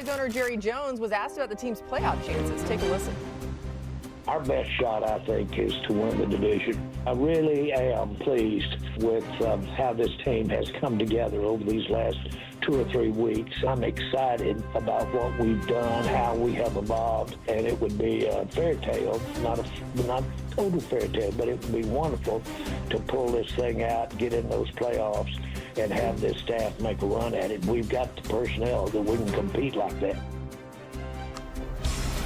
Cowboys owner Jerry Jones was asked about the team's playoff chances. Take a listen. Our best shot, I think, is to win the division. I really am pleased with how this team has come together over these last 2 or 3 weeks. I'm excited about what we've done, how we have evolved, and it would be a fairy tale, not total fairy tale, but it would be wonderful to pull this thing out, get in those playoffs, and have this staff make a run at it. We've got the personnel that we can compete like that.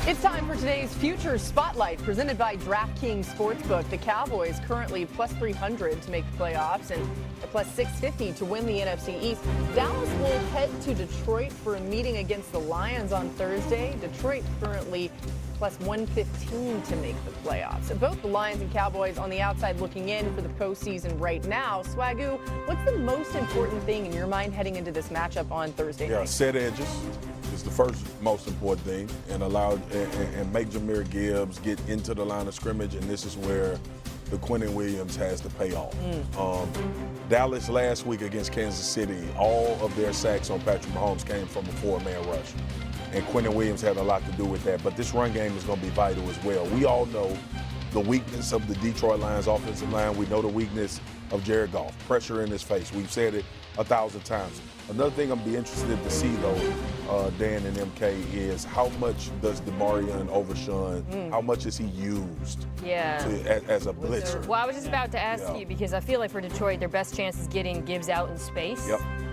It's time for today's Future Spotlight, presented by DraftKings Sportsbook. The Cowboys currently plus 300 to make the playoffs and plus 650 to win the NFC East. Dallas will head to Detroit for a meeting against the Lions on Thursday. Detroit currently plus 115 to make the playoffs. So both the Lions and Cowboys on the outside looking in for the postseason right now. Swagu, what's the most important thing in your mind heading into this matchup on Thursday night? Set edges is the first most important thing, and make Jahmyr Gibbs get into the line of scrimmage, and this is where the Quentin Williams has to pay off. Dallas last week against Kansas City, all of their sacks on Patrick Mahomes came from a 4-man rush. And Quentin Williams had a lot to do with that. But this run game is going to be vital as well. We all know the weakness of the Detroit Lions offensive line. We know the weakness of Jared Goff. Pressure in his face. We've said it 1,000 times. Another thing I'm be interested to see, though, Dan and MK, is how much does DeMarion Overshown, how much is he used as a blitzer? Well, I was just about to ask you, because I feel like for Detroit, their best chance is getting Gibbs out in space.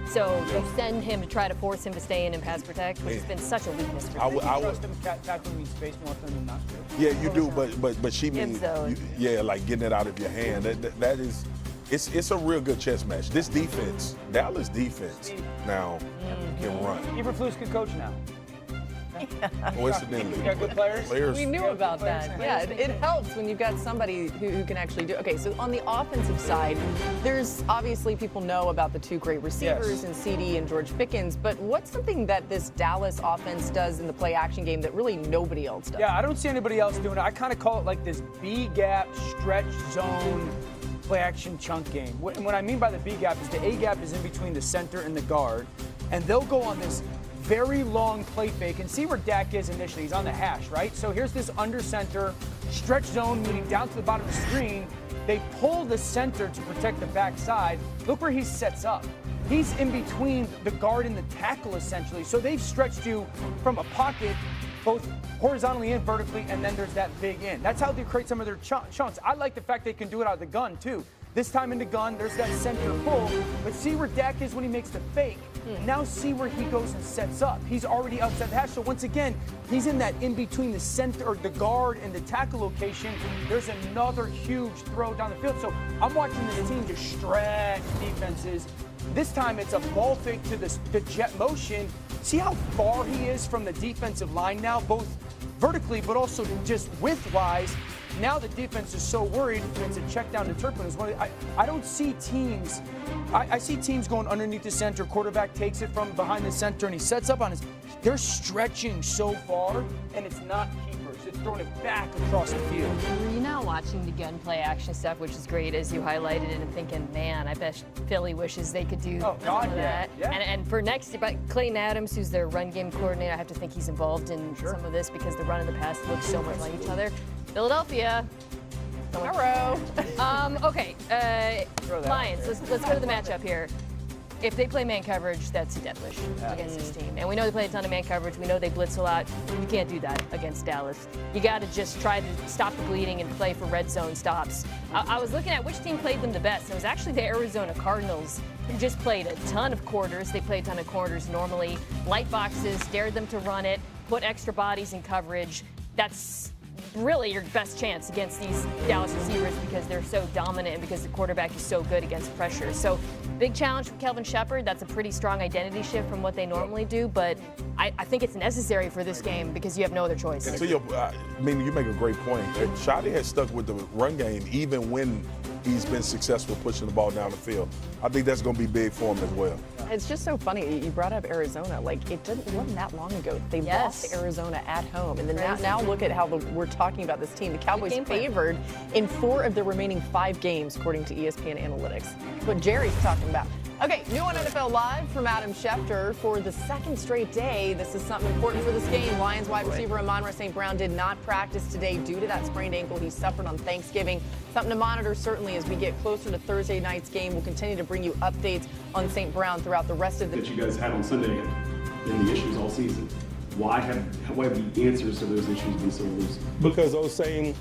So they send him to try to force him to stay in and pass protect, which has been such a weakness for them. I would trust him tackling me space more often than not. Yeah, you do, but she means, like getting it out of your hand. That is, it's a real good chess match. This defense, Dallas defense, now can run. Eberflus could coach now. Coincidentally. You got good players? We knew about that. Yeah, it helps when you've got somebody who can actually do it. Okay, so on the offensive side, there's obviously people know about the two great receivers in CD and George Pickens, but what's something that this Dallas offense does in the play action game that really nobody else does? Yeah, I don't see anybody else doing it. I kind of call it like this B-gap, stretch zone, play action chunk game. What I mean by the B-gap is the A-gap is in between the center and the guard, and they'll go on this very long play fake and see where Dak is initially. He's on the hash, right? So here's this under center stretch zone moving down to the bottom of the screen. They pull the center to protect the backside. Look where he sets up. He's in between the guard and the tackle essentially. So they've stretched you from a pocket both horizontally and vertically, and then there's that big in. That's how they create some of their chunks. I like the fact they can do it out of the gun too. This time in the gun, there's that center pull, but see where Dak is when he makes the fake. Now see where he goes and sets up. He's already outside the hash, so once again, he's in that in between the center, or the guard and the tackle location. There's another huge throw down the field. So I'm watching this team just stretch defenses. This time it's a ball fake to the jet motion. See how far he is from the defensive line now, both vertically but also just width-wise. Now the defense is so worried, it's a check down to Turpin. I don't see teams, I see teams going underneath the center, quarterback takes it from behind the center and he sets up on his, they're stretching so far and it's not keepers, it's throwing it back across the field. You're now watching the gun play action stuff, which is great as you highlighted it, and thinking, man, I bet Philly wishes they could do some of that. And for next year, Clayton Adams, who's their run game coordinator, I have to think he's involved in some of this because the run and the pass look so much like each other. Philadelphia. Hello. Okay, Lions, let's go to the matchup here. If they play man coverage, that's a death wish against this team. And we know they play a ton of man coverage. We know they blitz a lot. You can't do that against Dallas. You got to just try to stop the bleeding and play for red zone stops. I was looking at which team played them the best. It was actually the Arizona Cardinals, who just played a ton of quarters. They play a ton of quarters normally. Light boxes, dared them to run it, put extra bodies in coverage. That's really your best chance against these Dallas receivers because they're so dominant and because the quarterback is so good against pressure. So big challenge for Kelvin Shepard. That's a pretty strong identity shift from what they normally do, but I think it's necessary for this game because you have no other choice. And so you make a great point. Shotty has stuck with the run game even when he's been successful pushing the ball down the field. I think that's going to be big for him as well. It's just so funny. You brought up Arizona. Like, it wasn't that long ago. They lost to Arizona at home. And then now look at how we're talking about this team. The Cowboys favored in 4 of their remaining 5 games, according to ESPN Analytics. What Jerry's talking about. Okay, new on NFL Live from Adam Schefter. For the second straight day, this is something important for this game. Lions wide receiver Amon-Ra St. Brown did not practice today due to that sprained ankle he suffered on Thanksgiving. Something to monitor certainly as we get closer to Thursday night's game. We'll continue to bring you updates on St. Brown throughout the rest of the... That you guys had on Sunday have been the issues all season. Why have the answers to those issues been so loose? Because those same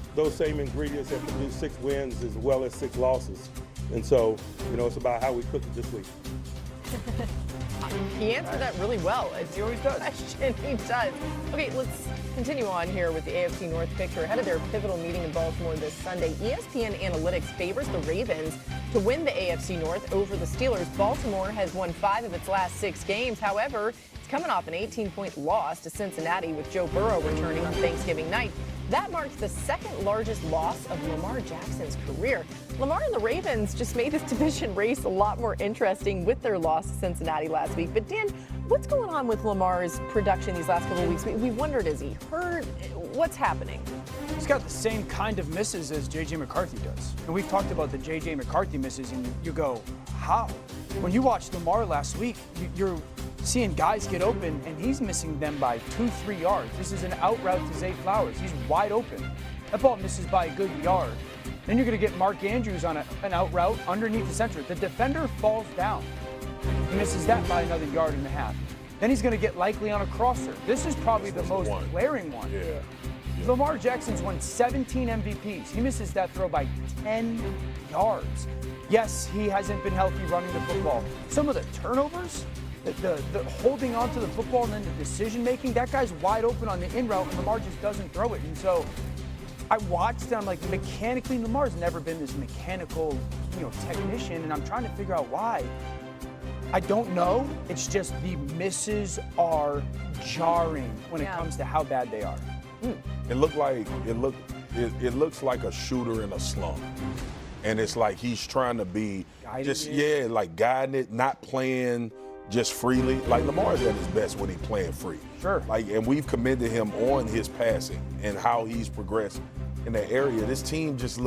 ingredients have produced 6 wins as well as 6 losses. And so, it's about how we cook it this week. He answered that really well. He always does. Question. He does. Okay, let's continue on here with the AFC North picture. Ahead of their pivotal meeting in Baltimore this Sunday, ESPN Analytics favors the Ravens to win the AFC North over the Steelers. Baltimore has won 5 of its last 6 games. However, it's coming off an 18-point loss to Cincinnati with Joe Burrow returning on Thanksgiving night. That marks the second largest loss of Lamar Jackson's career. Lamar and the Ravens just made this division race a lot more interesting with their loss to Cincinnati last week. But Dan, what's going on with Lamar's production these last couple of weeks? We wondered, is he hurt? What's happening? He's got the same kind of misses as J.J. McCarthy does. And we've talked about the J.J. McCarthy misses, and you go, how? When you watched Lamar last week, you're seeing guys get open, and he's missing them by 2-3 yards. This is an out route to Zay Flowers. He's wide open. That ball misses by a good yard. Then you're going to get Mark Andrews on an out route underneath the center. The defender falls down. He misses that by another 1.5 yards. Then he's going to get likely on a crosser. This is probably the most glaring one. Yeah. Lamar Jackson's won 17 MVPs. He misses that throw by 10 yards. Yes, he hasn't been healthy running the football. Some of the turnovers, the holding on to the football and then the decision making, that guy's wide open on the in route and Lamar just doesn't throw it. And so I watched and I'm like, mechanically, Lamar's never been this mechanical, technician, and I'm trying to figure out why. I don't know. It's just the misses are jarring when it comes to how bad they are. It looks like a shooter in a slump. And it's like he's trying to be guiding it, not playing just freely. Like Lamar's at his best when he's playing free. Sure. And we've commended him on his passing and how he's progressed in that area. This team just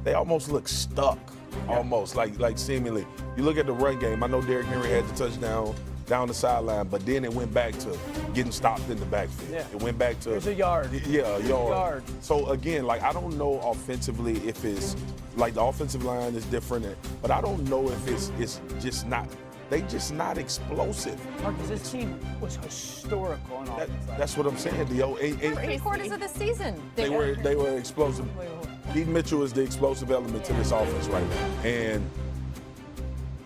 they almost look stuck. Yeah. Almost like seemingly. You look at the run game. I know Derrick Henry had the touchdown down the sideline, but then it went back to getting stopped in the backfield. Yeah. It went back to there's a yard. Yeah, a yard. So again, I don't know offensively if it's the offensive line is different, but I don't know if it's just not. They just not explosive. Marcus, this team was historical on offense. That's what I'm saying. The 3 quarters of the season. They were explosive. Pete Mitchell is the explosive element to this offense right now. And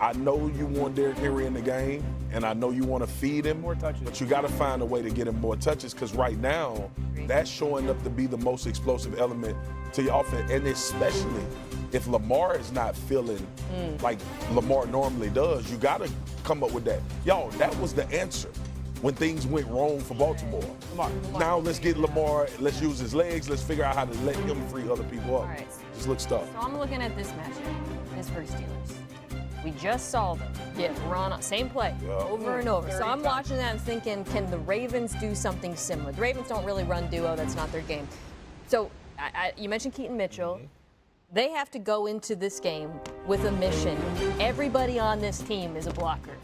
I know you want Derrick Henry in the game, and I know you want to feed him more touches, but you got to find a way to get him more touches because right now that's showing up to be the most explosive element to your offense, and especially if Lamar is not feeling like Lamar normally does, you got to come up with that. Y'all, that was the answer when things went wrong for Baltimore. Lamar. Now let's get Lamar, let's use his legs, let's figure out how to let him free other people up. All right. Just look stuck. So I'm looking at this matchup, Pittsburgh Steelers. We just saw them run same play over and over. So I'm watching that and thinking, can the Ravens do something similar? The Ravens don't really run duo. That's not their game. So you mentioned Keaton Mitchell. They have to go into this game with a mission. Everybody on this team is a blocker.